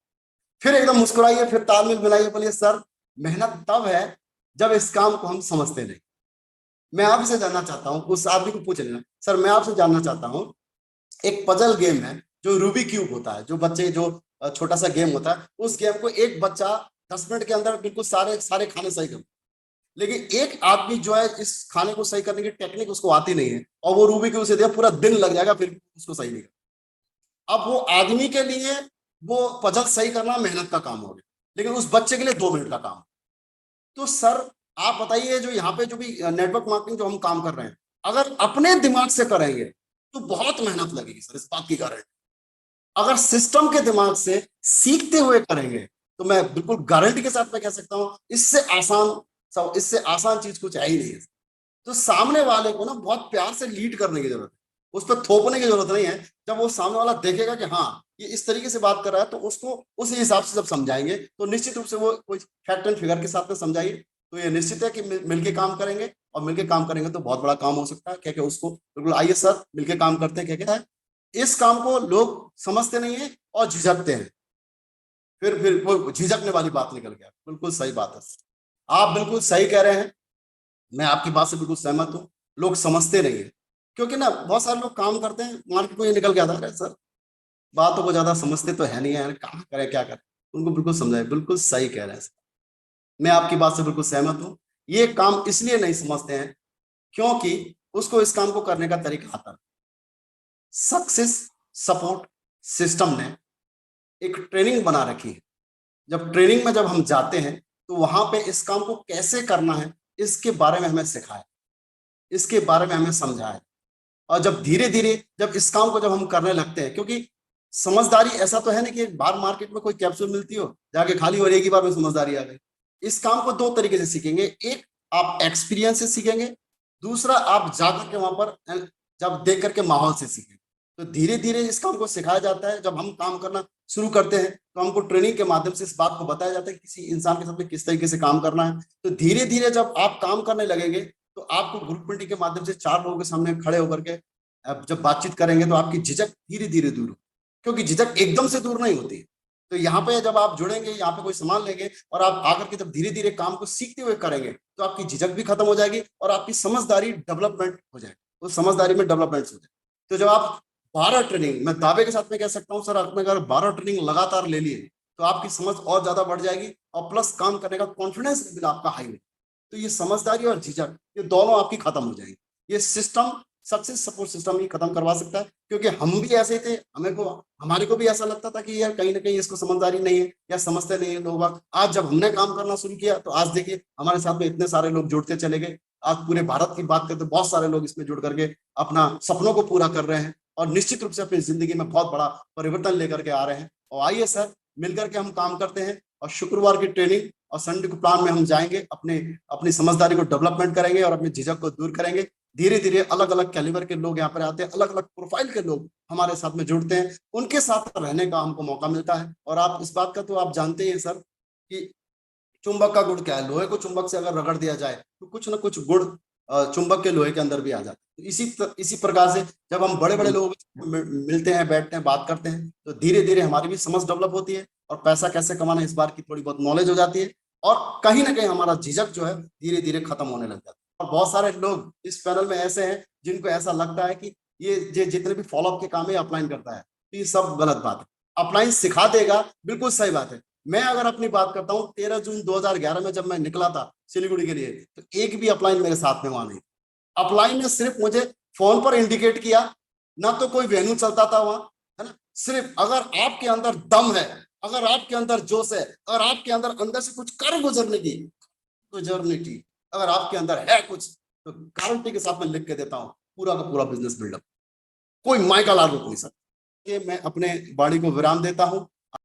फिर एकदम मुस्कुराइए, फिर तालमेल मिलाइए, बोलिए सर मेहनत तब है जब इस काम को हम समझते नहीं। मैं आपसे जानना चाहता हूँ, उस आदमी को पूछ लेना, सर मैं आपसे जानना चाहता हूँ, एक पजल गेम है जो रूबी क्यूब होता है, जो बच्चे जो छोटा सा गेम होता है, उस गेम को एक बच्चा 10 मिनट के अंदर बिल्कुल सारे सारे खाने सही कर, लेकिन एक आदमी जो है इस खाने को सही करने की टेक्निक उसको आती नहीं है और वो रूबी क्यूब से दिया पूरा दिन लग जाएगा फिर उसको सही नहीं कर। अब वो आदमी के लिए वो पजल सही करना मेहनत का काम हो गया, लेकिन उस बच्चे के लिए 2 मिनट का काम। तो सर आप बताइए, जो यहाँ पे जो भी नेटवर्क मार्केटिंग जो हम काम कर रहे हैं, अगर अपने दिमाग से करेंगे तो बहुत मेहनत लगेगी सर, इस बात की गारंटी। अगर सिस्टम के दिमाग से सीखते हुए करेंगे तो मैं बिल्कुल गारंटी के साथ मैं कह सकता हूं इससे आसान चीज कुछ है ही नहीं है। तो सामने वाले को ना बहुत प्यार से लीड करने की जरूरत है, उस पर थोपने की जरूरत नहीं है। जब वो सामने वाला देखेगा कि हाँ ये इस तरीके से बात कर रहा है, तो उसको उस हिसाब से जब समझाएंगे तो निश्चित रूप से वो कोई फैक्ट एंड फिगर के साथ में समझाइए, तो ये निश्चित है कि मिलके काम करेंगे, और मिलके काम करेंगे तो बहुत बड़ा काम हो सकता है। क्या क्या उसको बिल्कुल आइए सर मिलके काम करते हैं। क्या क्या है, इस काम को लोग समझते नहीं है और झिझकते हैं, फिर वो झिझकने वाली बात निकल गया। बिल्कुल सही बात है, आप बिल्कुल सही कह रहे हैं, मैं आपकी बात से बिल्कुल सहमत हूँ। लोग समझते नहीं है, क्योंकि ना बहुत सारे लोग काम करते हैं मार्केट में ये निकल के आता है सर बातों को ज्यादा समझते तो है नहीं है, कहाँ करें क्या करें, उनको बिल्कुल समझाए। बिल्कुल सही कह रहे हैं सर, मैं आपकी बात से बिल्कुल सहमत हूँ। ये काम इसलिए नहीं समझते हैं क्योंकि उसको इस काम को करने का तरीका आता है। सक्सेस सपोर्ट सिस्टम ने एक ट्रेनिंग बना रखी है, जब ट्रेनिंग में जब हम जाते हैं तो वहां पे इस काम को कैसे करना है इसके बारे में हमें सिखाया, इसके बारे में हमें समझाया। और जब धीरे धीरे जब इस काम को जब हम करने लगते हैं, क्योंकि समझदारी ऐसा तो है ना कि बाहर मार्केट में कोई कैप्सूल मिलती हो जाके खाली और एक ही बार में समझदारी आ गई। इस काम को 2 तरीके से सीखेंगे, एक आप एक्सपीरियंस से सीखेंगे, दूसरा आप जाकर के वहां पर जब देख करके माहौल से सीखेंगे। तो धीरे धीरे इस काम को सिखाया जाता है। जब हम काम करना शुरू करते हैं तो हमको ट्रेनिंग के माध्यम से इस बात को बताया जाता है कि किसी इंसान के साथ में किस तरीके से काम करना है। तो धीरे धीरे जब आप काम करने लगेंगे तो आपको ग्रुप मीटिंग के माध्यम से 4 लोगों के सामने खड़े होकर के अब जब बातचीत करेंगे तो आपकी झिझक धीरे धीरे दूर हो, क्योंकि झिझक एकदम से दूर नहीं होती। तो यहाँ पे जब आप जुड़ेंगे, यहाँ पे कोई सामान लेंगे और आप आकर के जब धीरे धीरे काम को सीखते हुए करेंगे तो आपकी झिझक भी खत्म हो जाएगी और आपकी समझदारी डेवलपमेंट हो जाएगी, उस समझदारी में डेवलपमेंट हो जाए। तो जब आप 12 ट्रेनिंग, मैं दावे के साथ में कह सकता हूँ सर, आपने अगर 12 ट्रेनिंग लगातार ले लिए तो आपकी समझ और ज्यादा बढ़ जाएगी और प्लस काम करने का कॉन्फिडेंस लेवल आपका हाई होगा। तो ये समझदारी और झिझक ये दोनों आपकी खत्म हो जाएगी। ये सिस्टम सक्सेस सपोर्ट सिस्टम ही खत्म करवा सकता है, क्योंकि हम भी ऐसे थे, हमारे को भी ऐसा लगता था कि यार कहीं ना कहीं इसको समझदारी नहीं है या समझते नहीं है लोग। आज जब हमने काम करना शुरू किया तो आज देखिए हमारे साथ में इतने सारे लोग जुड़ते चले गए। आज पूरे भारत की बात करते बहुत सारे लोग इसमें जुड़ करके अपना सपनों को पूरा कर रहे हैं और निश्चित रूप से अपनी जिंदगी में बहुत बड़ा परिवर्तन लेकर के आ रहे हैं। और आइए सर मिलकर के हम काम करते हैं और शुक्रवार की ट्रेनिंग और संडे को प्लान में हम जाएंगे, अपनी समझदारी को डेवलपमेंट करेंगे और अपनी झिझक को दूर करेंगे। धीरे धीरे अलग अलग कैलिबर के लोग यहाँ पर आते हैं, अलग अलग प्रोफाइल के लोग हमारे साथ में जुड़ते हैं, उनके साथ रहने का हमको मौका मिलता है। और आप इस बात का तो आप जानते ही हैं सर कि चुंबक का गुण क्या है, लोहे को चुंबक से अगर रगड़ दिया जाए तो कुछ ना कुछ गुण चुंबक के लोहे के अंदर भी आ जाता है। तो इसी प्रकार से जब हम बड़े बड़े लोगों के मिलते हैं, बैठते हैं, बात करते हैं तो धीरे धीरे हमारी भी समझ डेवलप होती है और पैसा कैसे कमाना इस बार की थोड़ी बहुत नॉलेज हो जाती है और कहीं ना कहीं हमारा झिझक जो है धीरे धीरे खत्म होने लग जाता है। और बहुत सारे लोग इस पैनल में ऐसे हैं जिनको ऐसा लगता है कि ये जितने भी फॉलोअप के काम है अपलाइन करता है, तो ये सब गलत बात है। अपलाइन सिखा देगा, बिल्कुल सही बात है, मैं अगर अपनी बात करता हूँ 13 जून 2011 में जब मैं निकला था सिलीगुड़ी के लिए, तो एक भी अपलाइन मेरे साथ में वहां नहीं। अपलाइन ने सिर्फ मुझे फोन पर इंडिकेट किया, ना तो कोई वेन्यू चलता था वहां, है ना। सिर्फ अगर आपके अंदर दम है, अगर आपके अंदर जोश है, अगर आपके अंदर से कुछ कर गुजरने की गुजरने अगर आपके अंदर है कुछ, तो गारंटी के साथ मैं लिख के देता हूँ पूरा का पूरा बिजनेस बिल्डअप कोई मायका लाल रोक नहीं सकता। ये मैं अपने वाणी को विराम देता हूँ।